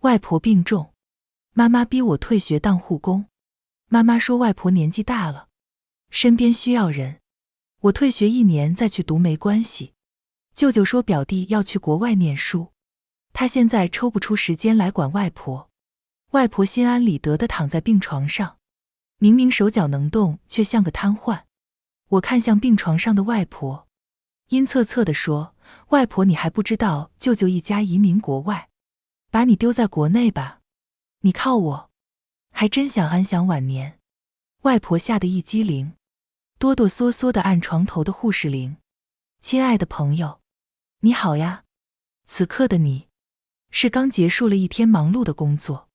外婆病重，妈妈逼我退学当护工。妈妈说外婆年纪大了，身边需要人，我退学1年再去读没关系。舅舅说表弟要去国外念书，他现在抽不出时间来管外婆。外婆心安理得地躺在病床上，明明手脚能动，却像个瘫痪。我看向病床上的外婆，阴恻恻地说：外婆，你还不知道舅舅一家移民国外，把你丢在国内吧，你靠我还真想安享晚年。外婆吓得一激灵，哆哆嗦嗦地按床头的护士铃。亲爱的朋友，你好呀。此刻的你，是刚结束了一天忙碌的工作，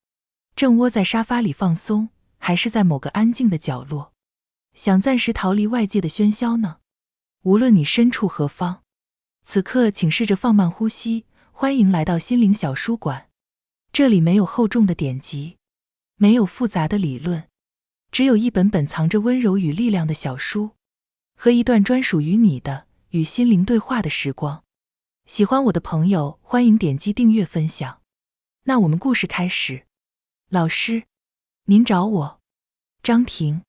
正窝在沙发里放松，还是在某个安静的角落，想暂时逃离外界的喧嚣呢？无论你身处何方，此刻请试着放慢呼吸，欢迎来到心灵小书馆。这里没有厚重的典籍，没有复杂的理论，只有一本本藏着温柔与力量的小书，和一段专属于你的与心灵对话的时光。喜欢我的朋友，欢迎点击订阅分享。那我们故事开始。老师，您找我。张婷，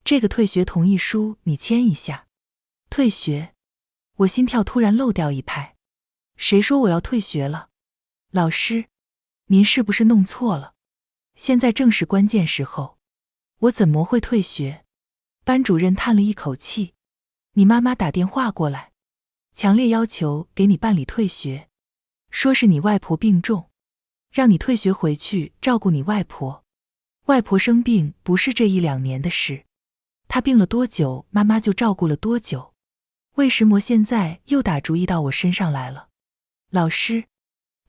这个退学同意书你签一下。退学？我心跳突然漏掉一拍。谁说我要退学了？老师，您是不是弄错了？现在正是关键时候，我怎么会退学？班主任叹了一口气。你妈妈打电话过来，强烈要求给你办理退学，说是你外婆病重，让你退学回去照顾你外婆。外婆生病不是这1-2年的事，她病了多久，妈妈就照顾了多久。为什么现在又打主意到我身上来了？老师，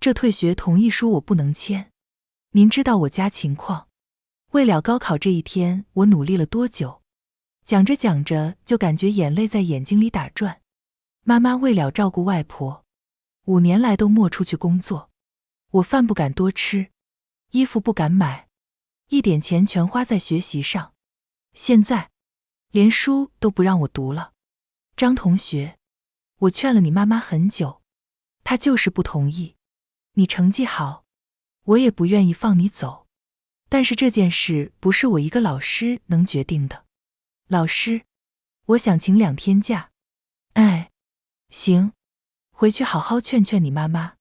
这退学同意书我不能签。您知道我家情况，为了高考这一天，我努力了多久？讲着讲着就感觉眼泪在眼睛里打转。妈妈为了照顾外婆，5年来都没出去工作，我饭不敢多吃，衣服不敢买，一点钱全花在学习上，现在连书都不让我读了。张同学，我劝了你妈妈很久，她就是不同意。你成绩好，我也不愿意放你走，但是这件事不是我一个老师能决定的。老师，我想请2天假。哎，行，回去好好劝劝你妈妈。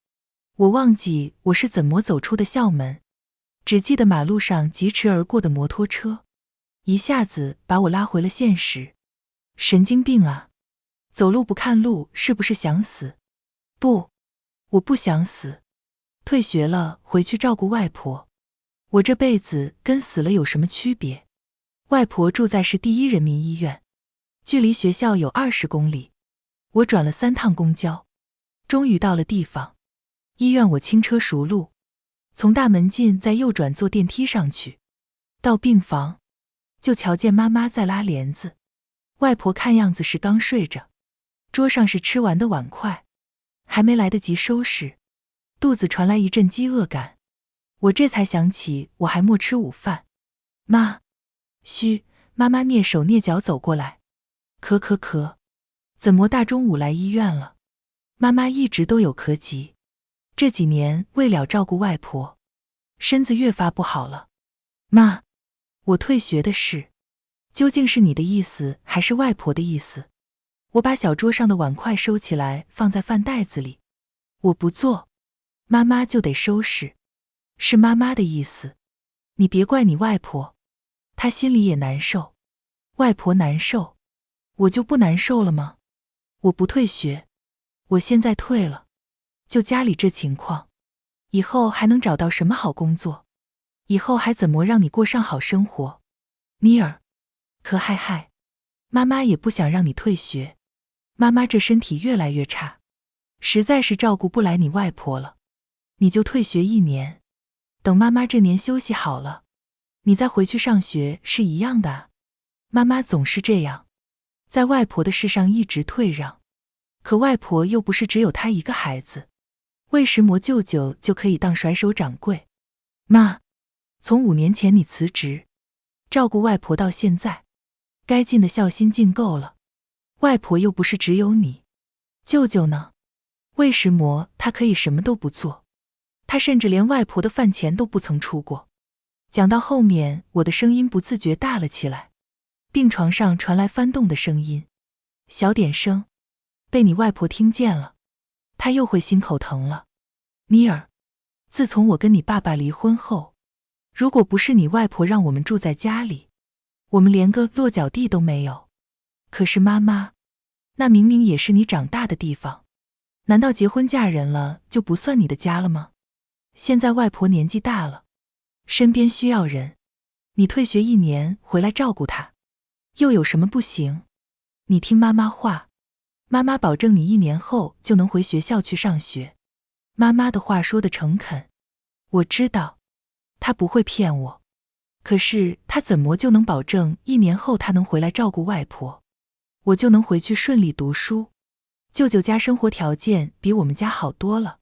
我忘记我是怎么走出的校门，只记得马路上疾驰而过的摩托车，一下子把我拉回了现实。神经病啊！走路不看路，是不是想死？不，我不想死。退学了，回去照顾外婆。我这辈子跟死了有什么区别？外婆住在市第1人民医院，距离学校有20公里。我转了3趟公交，终于到了地方。医院我轻车熟路，从大门进，再右转坐电梯上去。到病房，就瞧见妈妈在拉帘子，外婆看样子是刚睡着，桌上是吃完的碗筷，还没来得及收拾，肚子传来一阵饥饿感。我这才想起我还没吃午饭。妈，嘘，妈妈蹑手蹑脚走过来。咳，怎么大中午来医院了？妈妈一直都有咳疾，这几年为了照顾外婆，身子越发不好了。妈，我退学的事，究竟是你的意思还是外婆的意思？我把小桌上的碗筷收起来，放在饭袋子里。我不做，妈妈就得收拾。是妈妈的意思，你别怪你外婆，她心里也难受。外婆难受，我就不难受了吗？我不退学，我现在退了，就家里这情况，以后还能找到什么好工作？以后还怎么让你过上好生活？妮儿，可嗨，妈妈也不想让你退学，妈妈这身体越来越差，实在是照顾不来你外婆了，你就退学1年，等妈妈这年休息好了，你再回去上学是一样的啊。妈妈总是这样，在外婆的事上一直退让，可外婆又不是只有她一个孩子，为什么舅舅就可以当甩手掌柜？妈，从5年前你辞职，照顾外婆到现在，该尽的孝心尽够了，外婆又不是只有你，舅舅呢？为什么他可以什么都不做？他甚至连外婆的饭钱都不曾出过。讲到后面，我的声音不自觉大了起来，病床上传来翻动的声音。小点声，被你外婆听见了，她又会心口疼了。妮儿，自从我跟你爸爸离婚后，如果不是你外婆让我们住在家里，我们连个落脚地都没有。可是妈妈，那明明也是你长大的地方，难道结婚嫁人了就不算你的家了吗？现在外婆年纪大了，身边需要人，你退学1年回来照顾她，又有什么不行？你听妈妈话，妈妈保证你1年后就能回学校去上学。妈妈的话说得诚恳，我知道，她不会骗我。可是她怎么就能保证1年后她能回来照顾外婆，我就能回去顺利读书？舅舅家生活条件比我们家好多了，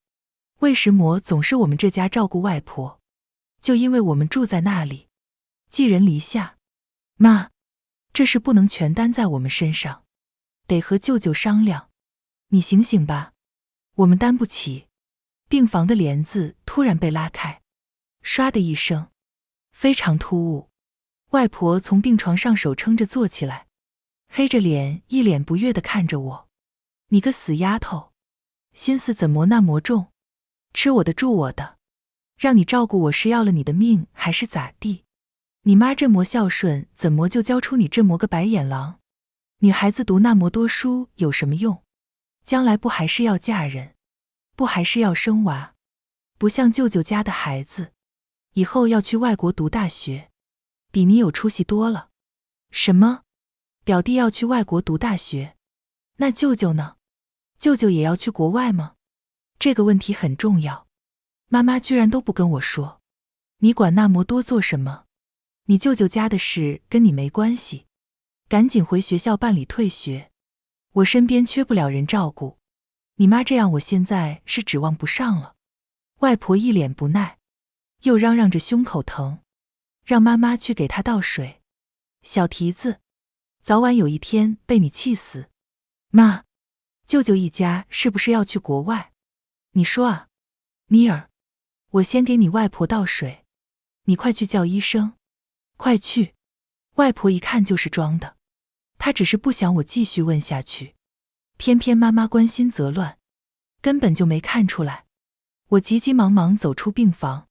为什么总是我们这家照顾外婆？就因为我们住在那里，寄人篱下。妈，这事不能全担在我们身上，得和舅舅商量。你醒醒吧，我们担不起。病房的帘子突然被拉开，唰的一声，非常突兀。外婆从病床上手撑着坐起来，黑着脸，一脸不悦地看着我。你个死丫头，心思怎么那么重？吃我的住我的，让你照顾我是要了你的命还是咋地？你妈这么孝顺，怎么就教出你这么个白眼狼？女孩子读那么多书有什么用？将来不还是要嫁人，不还是要生娃？不像舅舅家的孩子，以后要去外国读大学，比你有出息多了。什么？表弟要去外国读大学？那舅舅呢？舅舅也要去国外吗？这个问题很重要，妈妈居然都不跟我说。你管那么多做什么？你舅舅家的事跟你没关系，赶紧回学校办理退学。我身边缺不了人照顾，你妈这样我现在是指望不上了。外婆一脸不耐，又嚷嚷着胸口疼，让妈妈去给她倒水。小蹄子，早晚有一天被你气死。妈，舅舅一家是不是要去国外？你说啊，妮儿，我先给你外婆倒水，你快去叫医生，快去。外婆一看就是装的，她只是不想我继续问下去，偏偏妈妈关心则乱，根本就没看出来。我急急忙忙走出病房，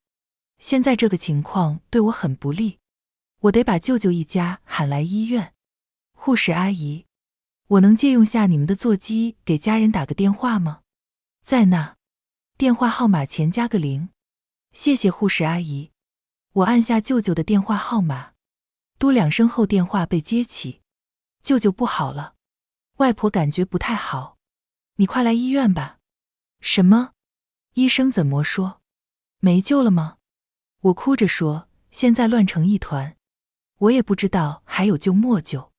现在这个情况对我很不利，我得把舅舅一家喊来医院。护士阿姨，我能借用下你们的座机给家人打个电话吗？在那，电话号码前加个0。谢谢护士阿姨。我按下舅舅的电话号码，嘟2声后电话被接起。舅舅不好了，外婆感觉不太好，你快来医院吧。什么？医生怎么说？没救了吗？我哭着说，现在乱成一团，我也不知道还有救没救。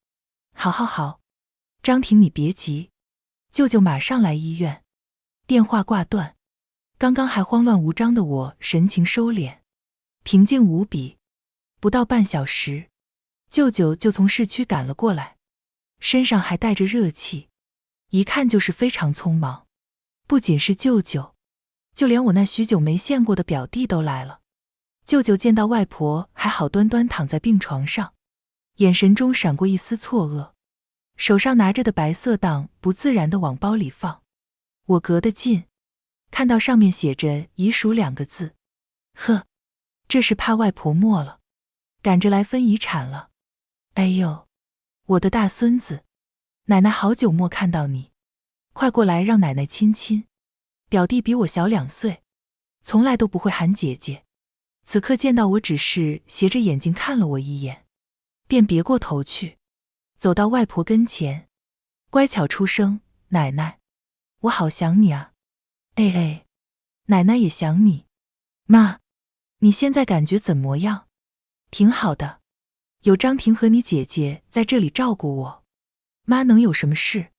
好好好，张婷你别急，舅舅马上来医院。电话挂断，刚刚还慌乱无章的我神情收敛，平静无比。不到半小时，舅舅就从市区赶了过来，身上还带着热气，一看就是非常匆忙。不仅是舅舅，就连我那许久没见过的表弟都来了。舅舅见到外婆还好端端躺在病床上，眼神中闪过一丝错愕，手上拿着的白色档不自然地往包里放。我隔得近，看到上面写着遗属2个字。呵，这是怕外婆没了，赶着来分遗产了。哎呦，我的大孙子，奶奶好久没看到你，快过来让奶奶亲亲。表弟比我小2岁，从来都不会喊姐姐，此刻见到我只是斜着眼睛看了我一眼，便别过头去，走到外婆跟前，乖巧出声，奶奶，我好想你啊。哎哎，奶奶也想你。妈，你现在感觉怎么样？挺好的，有张婷和你姐姐在这里照顾我。妈能有什么事？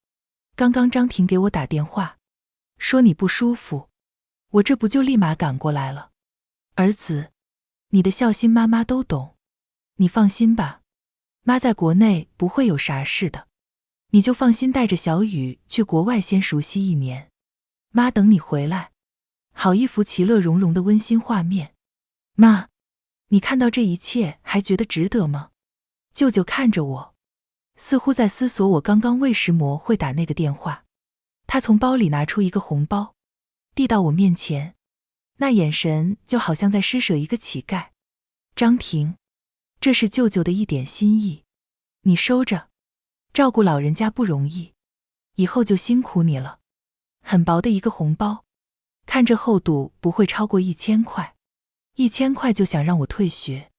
刚刚张婷给我打电话，说你不舒服，我这不就立马赶过来了。儿子，你的孝心妈妈都懂，你放心吧，妈在国内不会有啥事的，你就放心带着小雨去国外先熟悉1年，妈等你回来。好一幅其乐融融的温馨画面。妈，你看到这一切还觉得值得吗？舅舅看着我，似乎在思索我刚刚为什么会打那个电话。他从包里拿出一个红包，递到我面前，那眼神就好像在施舍一个乞丐。张婷，这是舅舅的一点心意，你收着，照顾老人家不容易，以后就辛苦你了。很薄的一个红包，看着厚度不会超过1000块，1000块就想让我退学。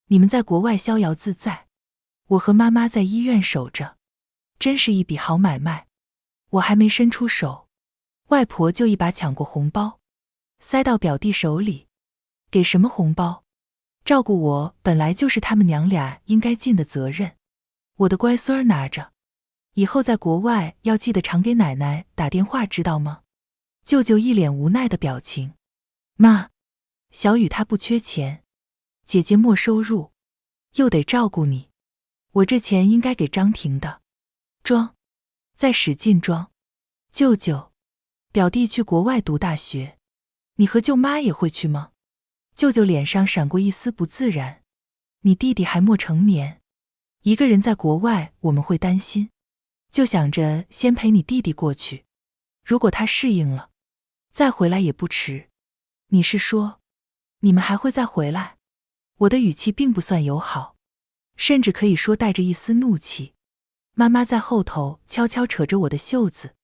你们在国外逍遥自在，我和妈妈在医院守着，真是一笔好买卖。我还没伸出手，外婆就一把抢过红包，塞到表弟手里。给什么红包？照顾我本来就是他们娘俩应该尽的责任，我的乖孙儿拿着，以后在国外要记得常给奶奶打电话，知道吗？舅舅一脸无奈的表情。妈，小雨她不缺钱，姐姐没收入，又得照顾你，我这钱应该给张婷的。装，再使劲装。舅舅，表弟去国外读大学，你和舅妈也会去吗？舅舅脸上闪过一丝不自然。你弟弟还没成年，一个人在国外我们会担心，就想着先陪你弟弟过去，如果他适应了，再回来也不迟。你是说，你们还会再回来？我的语气并不算友好，甚至可以说带着一丝怒气。妈妈在后头悄悄扯着我的袖子，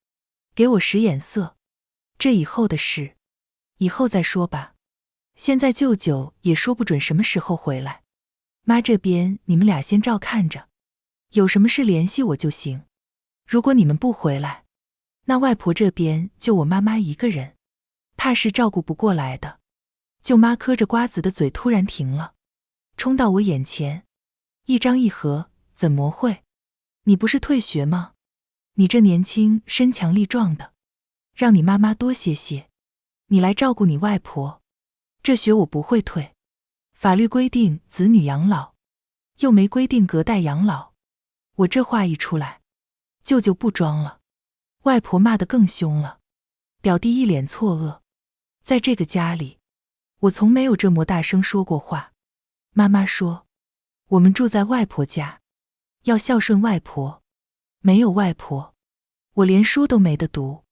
给我使眼色。这以后的事，以后再说吧。现在舅舅也说不准什么时候回来。妈这边你们俩先照看着，有什么事联系我就行。如果你们不回来，那外婆这边就我妈妈一个人，怕是照顾不过来的。舅妈嗑着瓜子的嘴突然停了，冲到我眼前，一张一合，怎么会？你不是退学吗？你这年轻身强力壮的，让你妈妈多歇歇，你来照顾你外婆。这学我不会退，法律规定子女养老，又没规定隔代养老。我这话一出来，舅舅不装了，外婆骂得更凶了，表弟一脸错愕。在这个家里，我从没有这么大声说过话。妈妈说，我们住在外婆家，要孝顺外婆，没有外婆，我连书都没得读。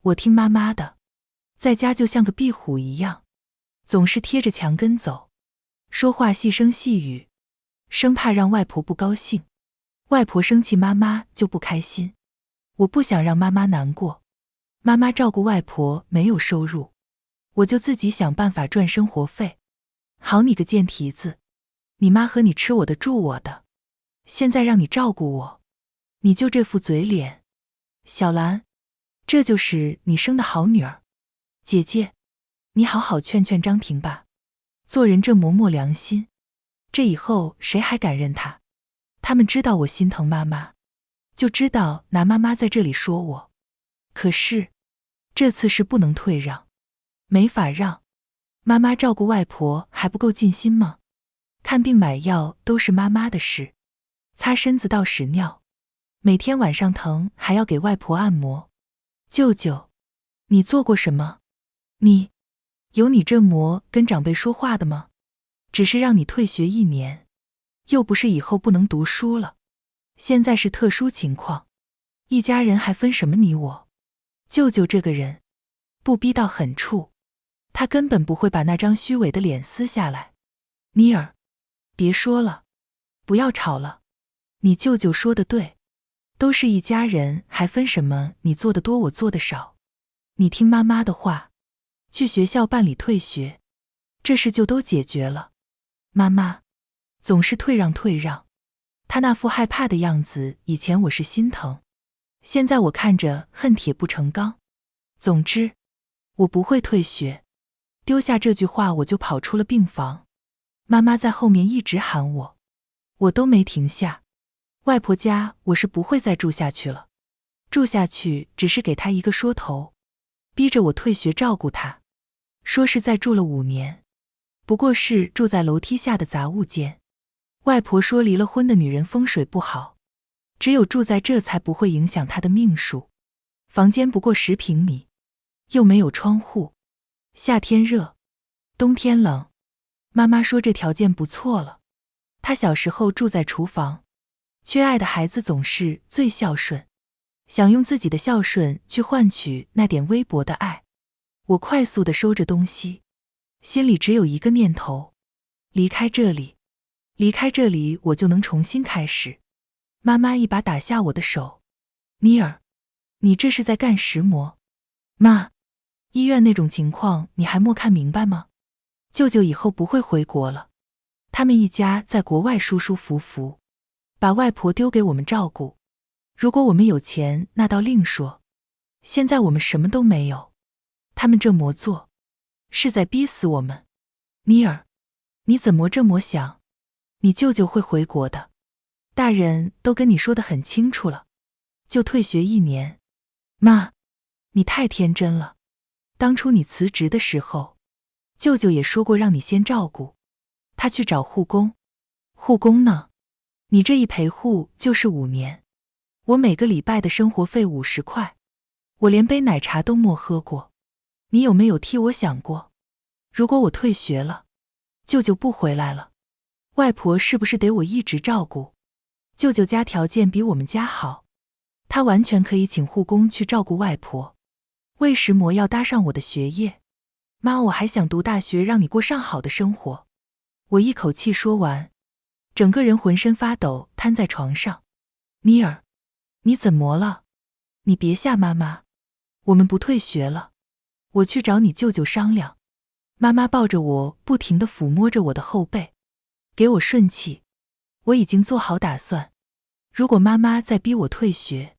我听妈妈的，在家就像个壁虎一样，总是贴着墙根走，说话细声细语，生怕让外婆不高兴。外婆生气，妈妈就不开心。我不想让妈妈难过。妈妈照顾外婆没有收入，我就自己想办法赚生活费。好你个贱蹄子，你妈和你吃我的住我的，现在让你照顾我，你就这副嘴脸。小兰，这就是你生的好女儿。姐姐，你好好劝劝张婷吧，做人这磨没良心，这以后谁还敢认她？他们知道我心疼妈妈，就知道拿妈妈在这里说我。可是这次是不能退让，没法让。妈妈照顾外婆还不够尽心吗？看病买药都是妈妈的事，擦身子倒屎尿，每天晚上疼还要给外婆按摩。舅舅，你做过什么？你有你这么跟长辈说话的吗？只是让你退学1年，又不是以后不能读书了。现在是特殊情况，一家人还分什么你我？舅舅这个人，不逼到狠处，他根本不会把那张虚伪的脸撕下来。妮儿，别说了，不要吵了。你舅舅说的对，都是一家人，还分什么你做的多我做的少？你听妈妈的话，去学校办理退学，这事就都解决了。妈妈总是退让退让，她那副害怕的样子，以前我是心疼，现在我看着恨铁不成钢。总之，我不会退学。丢下这句话，我就跑出了病房。妈妈在后面一直喊我，我都没停下。外婆家我是不会再住下去了，住下去只是给她一个说头，逼着我退学照顾她。说是再住了5年，不过是住在楼梯下的杂物间。外婆说离了婚的女人风水不好，只有住在这才不会影响她的命数。房间不过10平米，又没有窗户，夏天热，冬天冷。妈妈说这条件不错了。她小时候住在厨房，缺爱的孩子总是最孝顺，想用自己的孝顺去换取那点微薄的爱。我快速地收着东西，心里只有一个念头：离开这里，离开这里，我就能重新开始。妈妈一把打下我的手：尼尔，你这是在干什么？妈，医院那种情况你还没看明白吗？舅舅以后不会回国了，他们一家在国外舒舒服服，把外婆丢给我们照顾。如果我们有钱那倒另说，现在我们什么都没有，他们这么做是在逼死我们。尼尔，你怎么这么想？你舅舅会回国的，大人都跟你说得很清楚了，就退学1年。妈，你太天真了，当初你辞职的时候，舅舅也说过让你先照顾，他去找护工。护工呢？你这一陪护就是5年，我每个礼拜的生活费50块，我连杯奶茶都没喝过。你有没有替我想过，如果我退学了，舅舅不回来了，外婆是不是得我一直照顾？舅舅家条件比我们家好，他完全可以请护工去照顾外婆，为什么要搭上我的学业？妈，我还想读大学，让你过上好的生活。我一口气说完，整个人浑身发抖，瘫在床上。尼尔，你怎么了？你别吓妈妈，我们不退学了，我去找你舅舅商量。妈妈抱着我，不停地抚摸着我的后背，给我顺气。我已经做好打算，如果妈妈再逼我退学，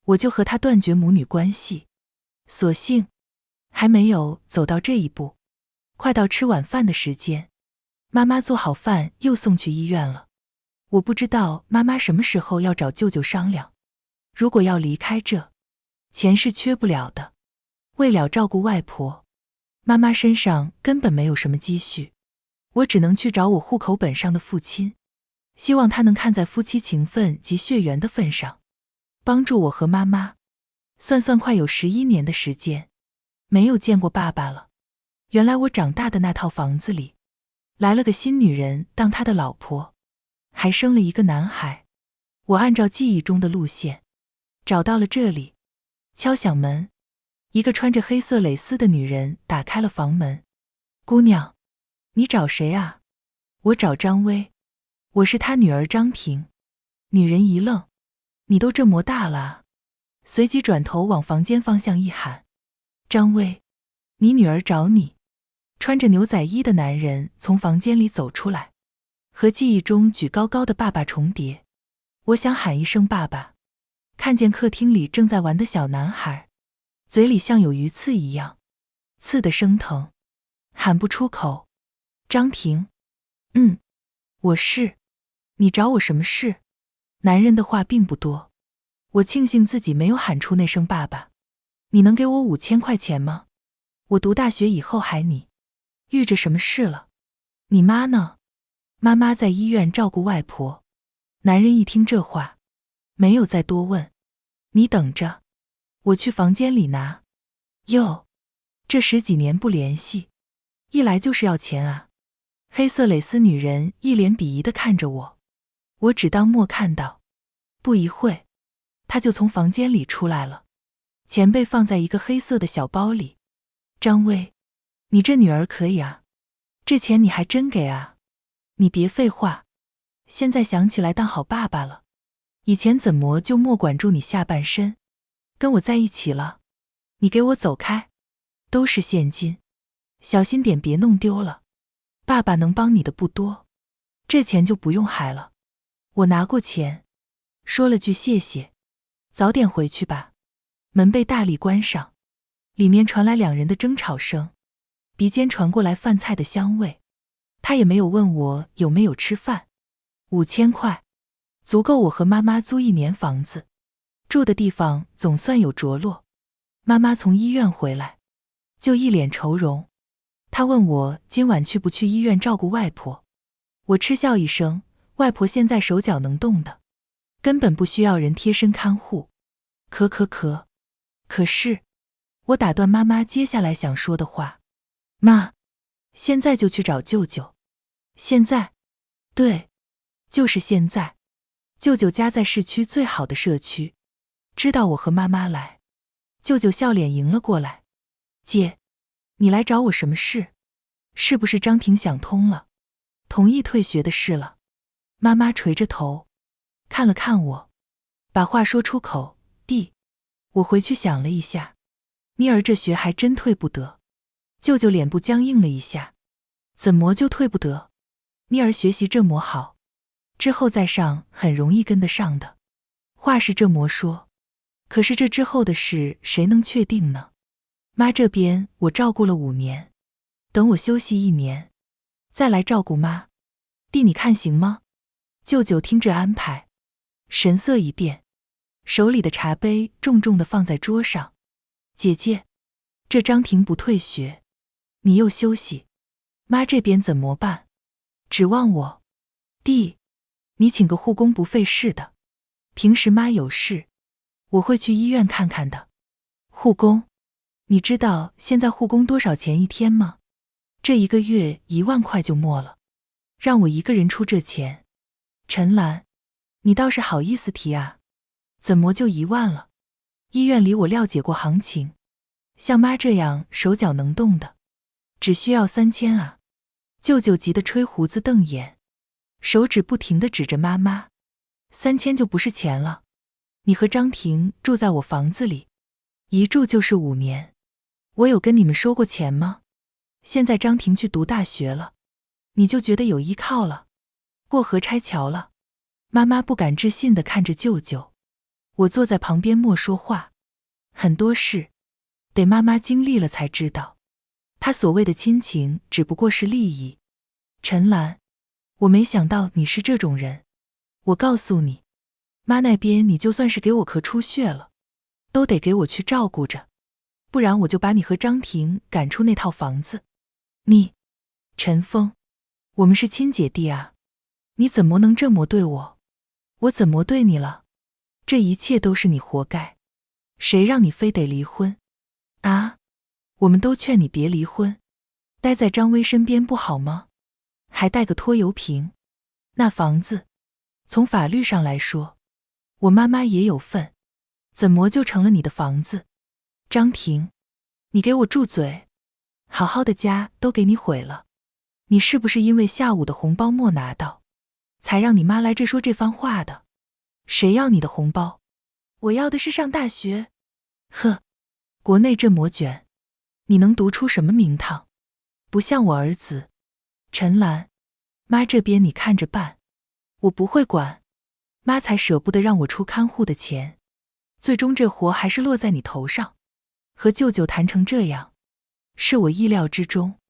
我就和她断绝母女关系。所幸还没有走到这一步。快到吃晚饭的时间，妈妈做好饭又送去医院了。我不知道妈妈什么时候要找舅舅商量，如果要离开这，钱是缺不了的。为了照顾外婆，妈妈身上根本没有什么积蓄，我只能去找我户口本上的父亲，希望他能看在夫妻情分及血缘的份上，帮助我和妈妈。算算快有11年的时间，没有见过爸爸了。原来我长大的那套房子里，来了个新女人当他的老婆，还生了一个男孩。我按照记忆中的路线，找到了这里，敲响门。一个穿着黑色蕾丝的女人打开了房门。姑娘，你找谁啊？我找张薇，我是她女儿张婷。女人一愣，你都这么大了啊？随即转头往房间方向一喊，张薇，你女儿找你。穿着牛仔衣的男人从房间里走出来，和记忆中举高高的爸爸重叠。我想喊一声爸爸，看见客厅里正在玩的小男孩，嘴里像有鱼刺一样，刺得生疼，喊不出口。张婷，我是。你找我什么事？男人的话并不多，我庆幸自己没有喊出那声爸爸。你能给我5000块钱吗？我读大学以后还你。遇着什么事了？你妈呢？妈妈在医院照顾外婆。男人一听这话，没有再多问。你等着，我去房间里拿。哟，这10几年不联系，一来就是要钱啊。黑色蕾丝女人一脸鄙夷地看着我，我只当没看到。不一会，她就从房间里出来了，钱被放在一个黑色的小包里。张薇，你这女儿可以啊，这钱你还真给啊。你别废话，现在想起来当好爸爸了，以前怎么就没管住你下半身，跟我在一起了。你给我走开，都是现金，小心点别弄丢了。爸爸能帮你的不多，这钱就不用还了。我拿过钱，说了句谢谢，早点回去吧。门被大力关上，里面传来2人的争吵声，鼻尖传过来饭菜的香味。他也没有问我有没有吃饭。5000块，足够我和妈妈租1年房子，住的地方总算有着落。妈妈从医院回来，就一脸愁容。她问我今晚去不去医院照顾外婆。我嗤笑一声，外婆现在手脚能动的，根本不需要人贴身看护。可是，我打断妈妈接下来想说的话。妈，现在就去找舅舅。现在？对，就是现在。舅舅家在市区最好的社区，知道我和妈妈来。舅舅笑脸迎了过来。姐，你来找我什么事？是不是张婷想通了，同意退学的事了？妈妈垂着头，看了看我，把话说出口。弟，我回去想了一下，妮儿这学还真退不得。舅舅脸部僵硬了一下。怎么就退不得？妮儿学习这么好，之后再上很容易跟得上的。话是这么说，可是这之后的事谁能确定呢？妈这边我照顾了5年，等我休息1年，再来照顾妈。弟你看行吗？舅舅听这安排，神色一变，手里的茶杯重重地放在桌上。姐姐，这张婷不退学，你又休息，妈这边怎么办？指望我？弟，你请个护工不费事的，平时妈有事，我会去医院看看的。护工？你知道现在护工多少钱一天吗？这1个月1万块就没了，让我一个人出这钱。陈兰，你倒是好意思提啊，怎么就1万了？医院里我了解过行情，像妈这样手脚能动的，只需要3000啊。舅舅急得吹胡子瞪眼，手指不停地指着妈妈。3000就不是钱了，你和张婷住在我房子里，一住就是5年，我有跟你们收过钱吗？现在张婷去读大学了，你就觉得有依靠了，过河拆桥了。妈妈不敢置信地看着舅舅，我坐在旁边默说话。很多事得妈妈经历了才知道，她所谓的亲情只不过是利益。陈兰，我没想到你是这种人。我告诉你，妈那边你就算是给我咳出血了，都得给我去照顾着，不然我就把你和张婷赶出那套房子。你，陈峰，我们是亲姐弟啊，你怎么能这么对我？我怎么对你了？这一切都是你活该，谁让你非得离婚啊？我们都劝你别离婚，待在张威身边不好吗？还带个拖油瓶。那房子，从法律上来说，我妈妈也有份，怎么就成了你的房子？张婷，你给我住嘴！好好的家都给你毁了，你是不是因为下午的红包没拿到，才让你妈来这说这番话的？谁要你的红包？我要的是上大学。呵，国内这么卷，你能读出什么名堂？不像我儿子。陈兰，妈这边你看着办，我不会管。妈才舍不得让我出看护的钱，最终这活还是落在你头上。和舅舅谈成这样，是我意料之中。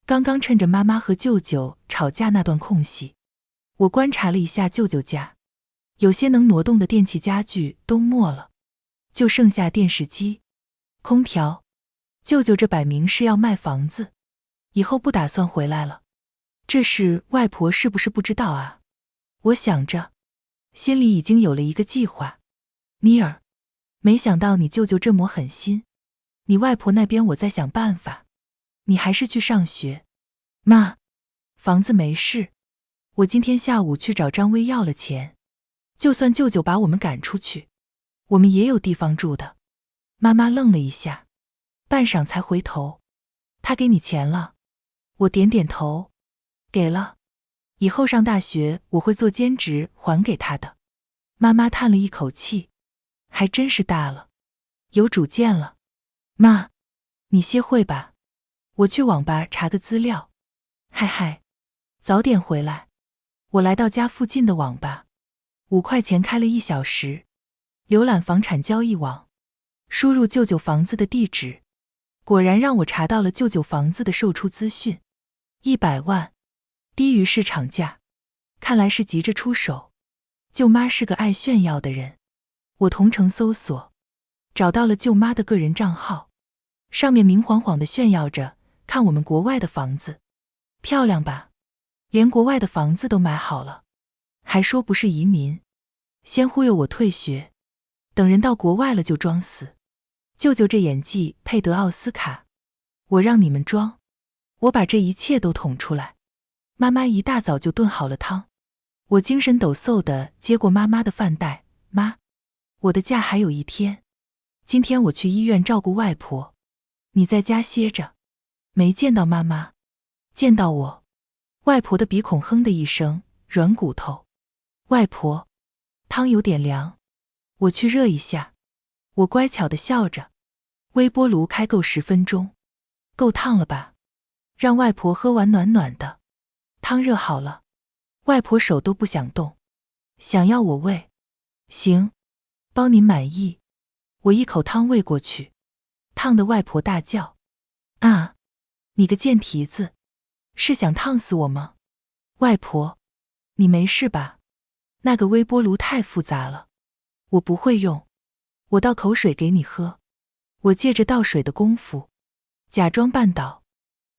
刚刚趁着妈妈和舅舅吵架那段空隙，我观察了一下舅舅家，有些能挪动的电器家具都没了，就剩下电视机、空调。舅舅这摆明是要卖房子，以后不打算回来了。这事外婆是不是不知道啊？我想着，心里已经有了一个计划。妮儿，没想到你舅舅这么狠心，你外婆那边我再想办法，你还是去上学。妈，房子没事，我今天下午去找张威要了钱，就算舅舅把我们赶出去，我们也有地方住的。妈妈愣了一下，半晌才回头，他给你钱了？我点点头，给了，以后上大学我会做兼职还给他的。妈妈叹了一口气，还真是大了，有主见了。妈，你歇会吧，我去网吧查个资料。嗨嗨，早点回来。我来到家附近的网吧，5块钱开了1小时，浏览房产交易网，输入舅舅房子的地址，果然让我查到了舅舅房子的售出资讯，100万，低于市场价，看来是急着出手。舅妈是个爱炫耀的人，我同城搜索，找到了舅妈的个人账号，上面明晃晃地炫耀着看我们国外的房子，漂亮吧？连国外的房子都买好了，还说不是移民，先忽悠我退学，等人到国外了就装死。舅舅这演技配得奥斯卡，我让你们装，我把这一切都捅出来。妈妈一大早就炖好了汤，我精神抖擞地接过妈妈的饭袋。妈，我的假还有1天，今天我去医院照顾外婆，你在家歇着。没见到妈妈，见到我。外婆的鼻孔哼的一声，软骨头。外婆，汤有点凉，我去热一下。我乖巧地笑着。微波炉开够10分钟，够烫了吧？让外婆喝完暖暖的。汤热好了，外婆手都不想动，想要我喂。行，包您满意。我一口汤喂过去，烫得外婆大叫。啊，你个贱蹄子，是想烫死我吗？外婆，你没事吧？那个微波炉太复杂了，我不会用。我倒口水给你喝。我借着倒水的功夫，假装绊倒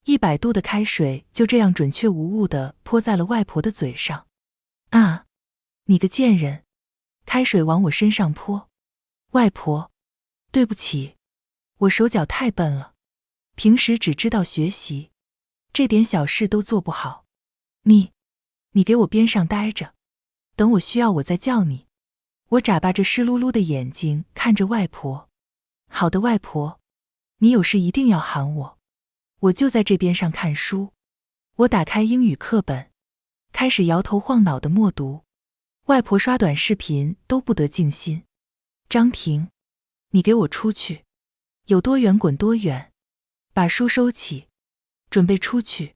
，100度的开水就这样准确无误地泼在了外婆的嘴上。啊，你个贱人！开水往我身上泼。外婆，对不起，我手脚太笨了，平时只知道学习，这点小事都做不好。你给我边上待着，等我需要我再叫你。我眨巴着湿漉漉的眼睛看着外婆。好的，外婆，你有事一定要喊我，我就在这边上看书。我打开英语课本，开始摇头晃脑的默读。外婆刷短视频都不得静心。张婷，你给我出去，有多远滚多远。把书收起，准备出去，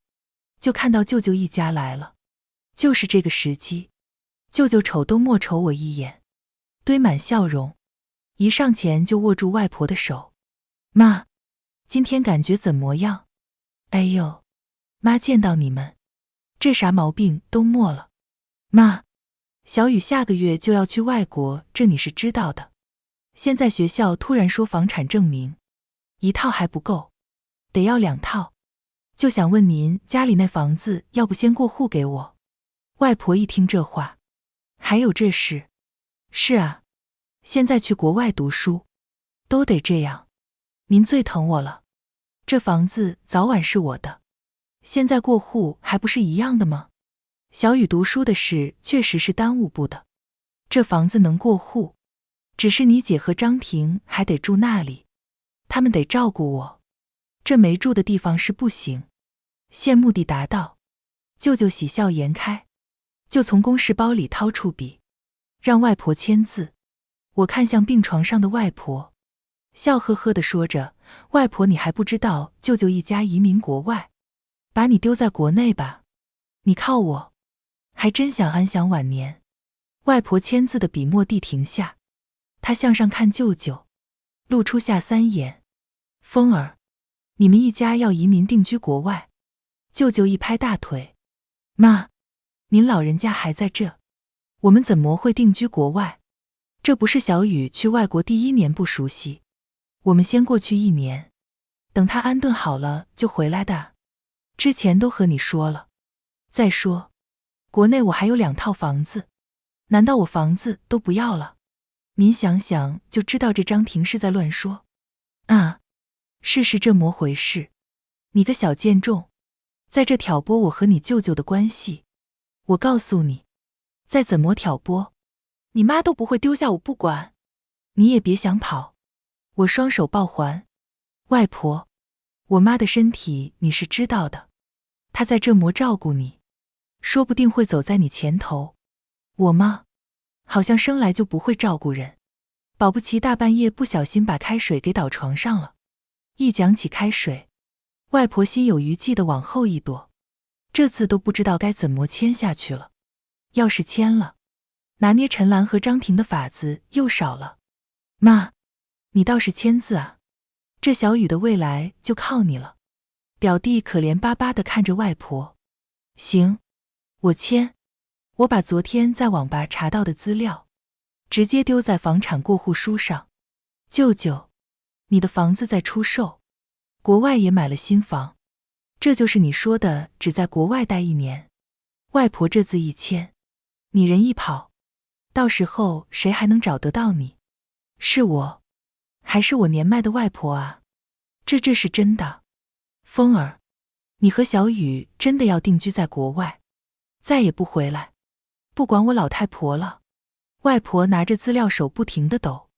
就看到舅舅一家来了。就是这个时机，舅舅瞅都莫瞅我一眼，堆满笑容，一上前就握住外婆的手。妈，今天感觉怎么样？哎呦，妈见到你们，这啥毛病都没了。妈，小雨下个月就要去外国，这你是知道的。现在学校突然说房产证明，1套还不够，得要2套。就想问您家里那房子要不先过户给我。外婆一听这话，还有这事？是啊，现在去国外读书，都得这样。您最疼我了，这房子早晚是我的，现在过户还不是一样的吗？小雨读书的事确实是耽误不的，这房子能过户，只是你姐和张婷还得住那里，他们得照顾我，这没住的地方是不行。羡慕地答道。舅舅喜笑颜开，就从公事包里掏出笔，让外婆签字。我看向病床上的外婆，笑呵呵地说着，外婆你还不知道舅舅一家移民国外，把你丢在国内吧，你靠我，还真想安享晚年。外婆签字的笔墨地停下，她向上看舅舅，露出下3眼。风儿，你们一家要移民定居国外？舅舅一拍大腿，妈，您老人家还在这，我们怎么会定居国外？这不是小雨去外国第1年不熟悉，我们先过去1年，等他安顿好了就回来的。之前都和你说了。再说，国内我还有2套房子，难道我房子都不要了？您想想就知道这张婷是在乱说。啊，是这么回事。你个小贱种，在这挑拨我和你舅舅的关系。我告诉你，再怎么挑拨，你妈都不会丢下我不管。你也别想跑。我双手抱环。外婆，我妈的身体你是知道的，她在这么照顾你，说不定会走在你前头。我妈好像生来就不会照顾人，保不齐大半夜不小心把开水给倒床上了。一讲起开水，外婆心有余悸地往后一躲，这字都不知道该怎么签下去了。要是签了，拿捏陈兰和张婷的法子又少了。妈，你倒是签字啊，这小雨的未来就靠你了。表弟可怜巴巴地看着外婆。行，我签。我把昨天在网吧查到的资料直接丢在房产过户书上。舅舅，你的房子在出售，国外也买了新房，这就是你说的只在国外待1年。外婆这字一签，你人一跑，到时候谁还能找得到你？是我，还是我年迈的外婆啊？这是真的。风儿，你和小雨真的要定居在国外，再也不回来，不管我老太婆了。外婆拿着资料手不停地抖，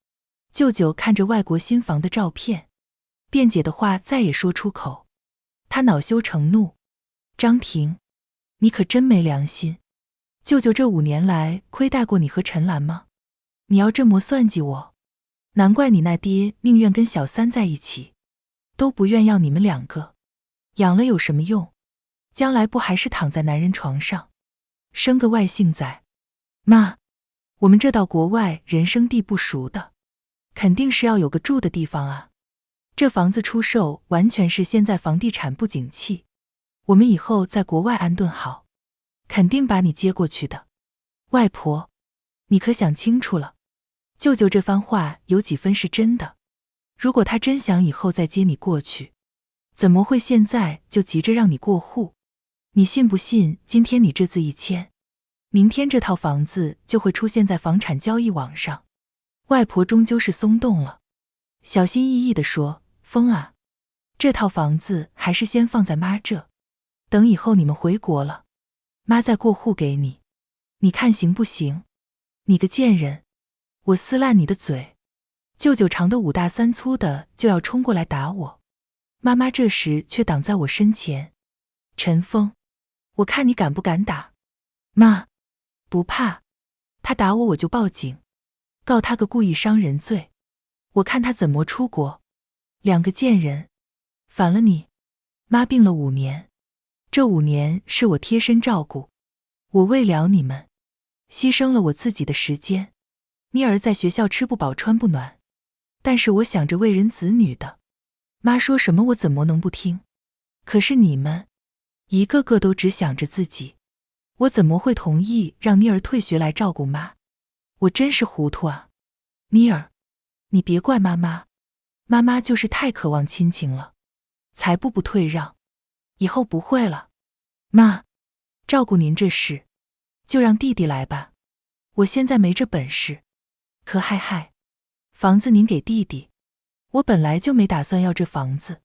舅舅看着外国新房的照片，辩解的话再也说出口。他恼羞成怒，张婷，你可真没良心，舅舅这5年来亏待过你和陈兰吗？你要这么算计我？难怪你那爹宁愿跟小三在一起，都不愿要你们2个，养了有什么用？将来不还是躺在男人床上，生个外姓仔？妈，我们这到国外人生地不熟的，肯定是要有个住的地方啊。这房子出售完全是现在房地产不景气，我们以后在国外安顿好，肯定把你接过去的。外婆，你可想清楚了，舅舅这番话有几分是真的。如果他真想以后再接你过去，怎么会现在就急着让你过户？你信不信今天你这字一签，明天这套房子就会出现在房产交易网上？外婆终究是松动了，小心翼翼地说，风啊，这套房子还是先放在妈这，等以后你们回国了，妈再过户给你，你看行不行？你个贱人，我撕烂你的嘴！舅舅长得5大3粗的就要冲过来打我，妈妈这时却挡在我身前。陈峰，我看你敢不敢打？妈，不怕，他打我就报警，告他个故意伤人罪，我看他怎么出国。2个贱人，反了你！妈病了5年，这5年是我贴身照顾，我为了你们，牺牲了我自己的时间。妮儿在学校吃不饱穿不暖，但是我想着为人子女的，妈说什么我怎么能不听？可是你们，一个个都只想着自己，我怎么会同意让妮儿退学来照顾妈？我真是糊涂啊！妮儿，你别怪妈妈，妈妈就是太渴望亲情了，才不退让，以后不会了。妈，照顾您这事，就让弟弟来吧，我现在没这本事。可嗨，房子您给弟弟，我本来就没打算要这房子，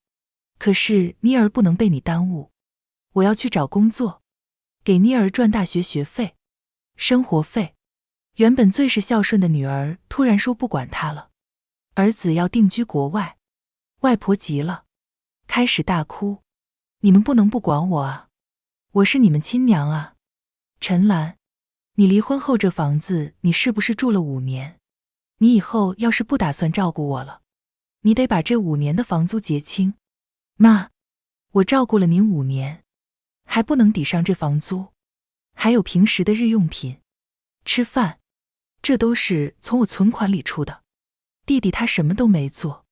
可是妮儿不能被你耽误，我要去找工作，给妮儿赚大学学费、生活费。原本最是孝顺的女儿突然说不管她了，儿子要定居国外。外婆急了，开始大哭，你们不能不管我啊，我是你们亲娘啊。陈兰，你离婚后这房子你是不是住了5年？你以后要是不打算照顾我了，你得把这5年的房租结清。妈，我照顾了您5年，还不能抵上这房租，还有平时的日用品，吃饭，这都是从我存款里出的。弟弟他什么都没做，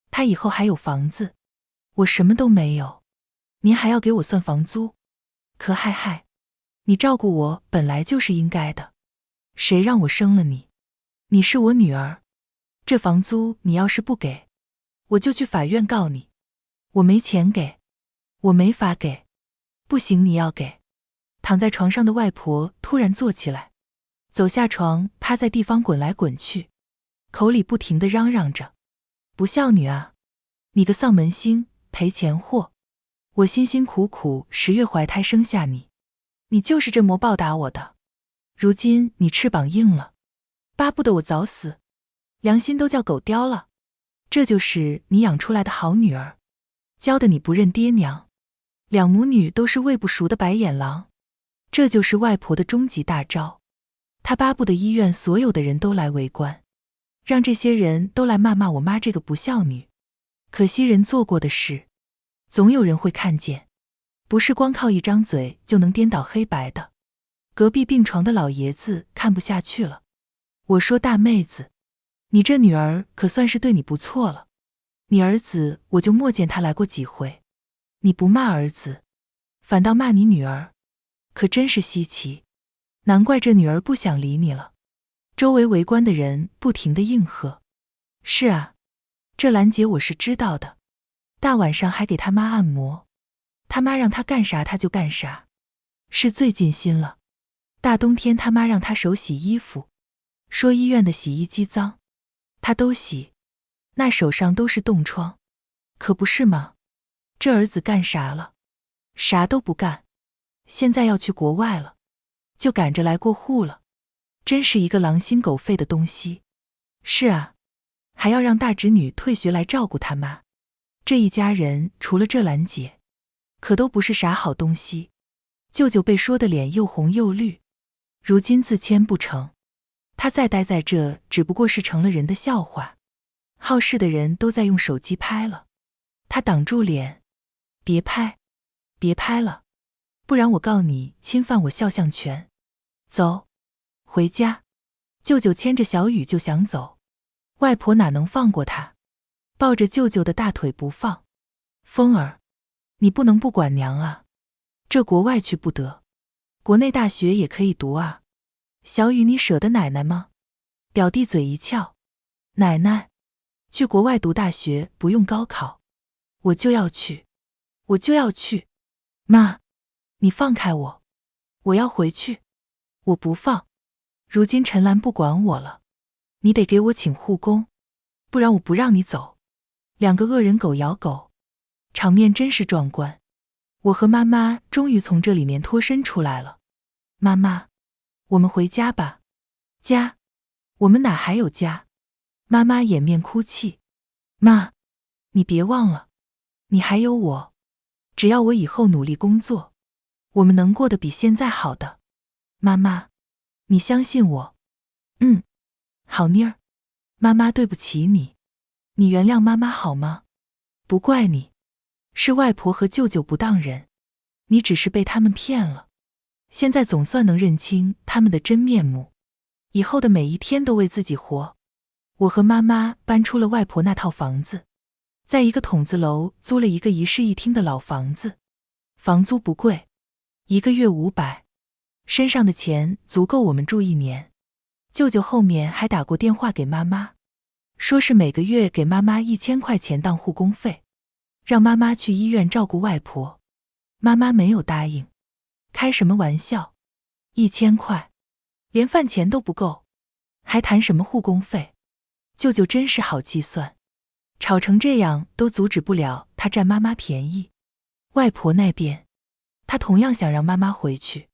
他以后还有房子，我什么都没有，您还要给我算房租？可嗨，你照顾我本来就是应该的，谁让我生了你？你是我女儿，这房租你要是不给，我就去法院告你。我没钱给，我没法给。不行，你要给。躺在床上的外婆突然坐起来，走下床，趴在地方滚来滚去，口里不停地嚷嚷着，不孝女啊，你个丧门星，赔钱货，我辛辛苦苦10月怀胎生下你，你就是这么报答我的。如今你翅膀硬了，巴不得我早死，良心都叫狗叼了。这就是你养出来的好女儿，教的你不认爹娘，2母女都是喂不熟的白眼狼。这就是外婆的终极大招，她巴不得医院所有的人都来围观，让这些人都来骂我妈这个不孝女。可惜人做过的事，总有人会看见，不是光靠一张嘴就能颠倒黑白的。隔壁病床的老爷子看不下去了，我说大妹子，你这女儿可算是对你不错了，你儿子我就没见他来过几回，你不骂儿子，反倒骂你女儿，可真是稀奇，难怪这女儿不想理你了。周围围观的人不停地应和，是啊，这兰姐我是知道的，大晚上还给他妈按摩，他妈让他干啥他就干啥，是最尽心了。大冬天他妈让他手洗衣服，说医院的洗衣机脏，他都洗，那手上都是冻疮，可不是吗？这儿子干啥了？啥都不干，现在要去国外了，就赶着来过户了。真是一个狼心狗肺的东西。是啊，还要让大侄女退学来照顾他妈。这一家人除了这兰姐，可都不是啥好东西。舅舅被说的脸又红又绿，如今自谦不成，他再待在这只不过是成了人的笑话。好事的人都在用手机拍了，他挡住脸，别拍，别拍了，不然我告你侵犯我肖像权。走，回家。舅舅牵着小雨就想走，外婆哪能放过他，抱着舅舅的大腿不放。风儿，你不能不管娘啊，这国外去不得，国内大学也可以读啊。小雨，你舍得奶奶吗？表弟嘴一翘，奶奶，去国外读大学不用高考，我就要去，我就要去。妈，你放开我，我要回去。我不放，如今陈兰不管我了，你得给我请护工，不然我不让你走。两个恶人狗咬狗，场面真是壮观。我和妈妈终于从这里面脱身出来了。妈妈，我们回家吧。家？我们哪还有家？妈妈掩面哭泣。妈，你别忘了，你还有我。只要我以后努力工作，我们能过得比现在好的。妈妈，你相信我。好妮儿，妈妈对不起你，你原谅妈妈好吗？不怪你，是外婆和舅舅不当人，你只是被他们骗了。现在总算能认清他们的真面目，以后的每一天都为自己活。我和妈妈搬出了外婆那套房子，在一个筒子楼租了一个一室一厅的老房子，房租不贵，1个月500，身上的钱足够我们住1年。舅舅后面还打过电话给妈妈，说是每个月给妈妈1000块钱当护工费，让妈妈去医院照顾外婆。妈妈没有答应，开什么玩笑，1000块，连饭钱都不够，还谈什么护工费？舅舅真是好计算，吵成这样都阻止不了他占妈妈便宜。外婆那边，他同样想让妈妈回去，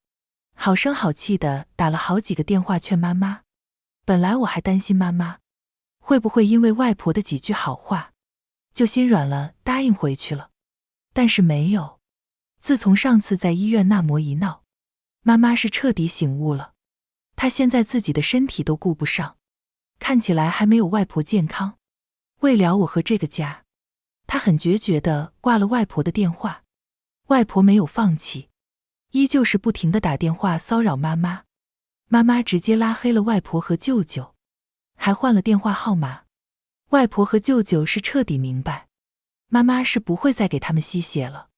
好声好气的打了好几个电话劝妈妈。本来我还担心妈妈会不会因为外婆的几句好话就心软了，答应回去了，但是没有。自从上次在医院那模一闹，妈妈是彻底醒悟了，她现在自己的身体都顾不上，看起来还没有外婆健康。为了我和这个家，她很决绝地挂了外婆的电话。外婆没有放弃，依旧是不停地打电话骚扰妈妈。妈妈直接拉黑了外婆和舅舅，还换了电话号码。外婆和舅舅是彻底明白，妈妈是不会再给他们吸血了。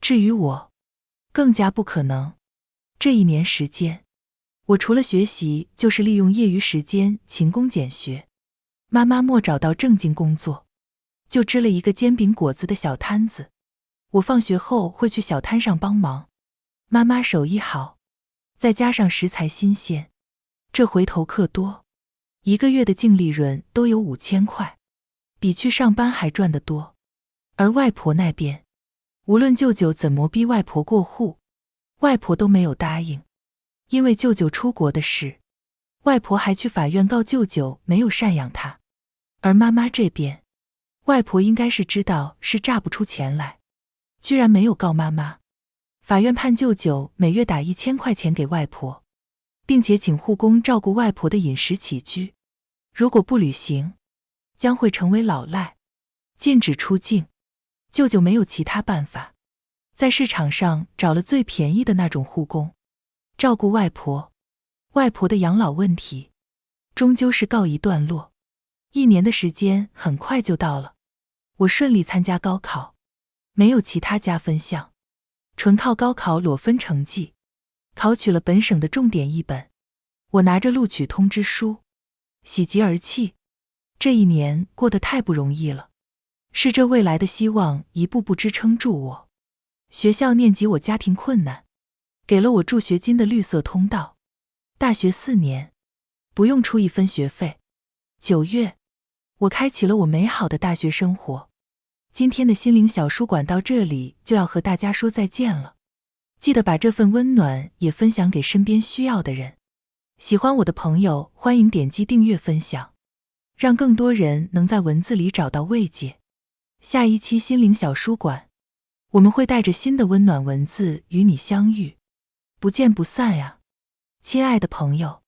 至于我，更加不可能。这1年时间，我除了学习就是利用业余时间勤工俭学。妈妈莫找到正经工作，就支了一个煎饼果子的小摊子。我放学后会去小摊上帮忙。妈妈手艺好，再加上食材新鲜，这回头客多，1个月的净利润都有5000块，比去上班还赚得多。而外婆那边，无论舅舅怎么逼外婆过户，外婆都没有答应。因为舅舅出国的事，外婆还去法院告舅舅没有赡养她。而妈妈这边，外婆应该是知道是榨不出钱来，居然没有告妈妈。法院判舅舅每月打1000块钱给外婆，并且请护工照顾外婆的饮食起居，如果不履行，将会成为老赖，禁止出境。舅舅没有其他办法，在市场上找了最便宜的那种护工，照顾外婆。外婆的养老问题，终究是告一段落。1年的时间很快就到了，我顺利参加高考，没有其他加分项，纯靠高考裸分成绩，考取了本省的重点一本。我拿着录取通知书，喜极而泣。这1年过得太不容易了，是这未来的希望一步步支撑住我。学校念及我家庭困难，给了我助学金的绿色通道。大学4年，不用出1分学费。9月，我开启了我美好的大学生活。今天的心灵小书馆到这里就要和大家说再见了。记得把这份温暖也分享给身边需要的人。喜欢我的朋友，欢迎点击订阅分享，让更多人能在文字里找到慰藉。下一期心灵小书馆，我们会带着新的温暖文字与你相遇，不见不散呀，亲爱的朋友。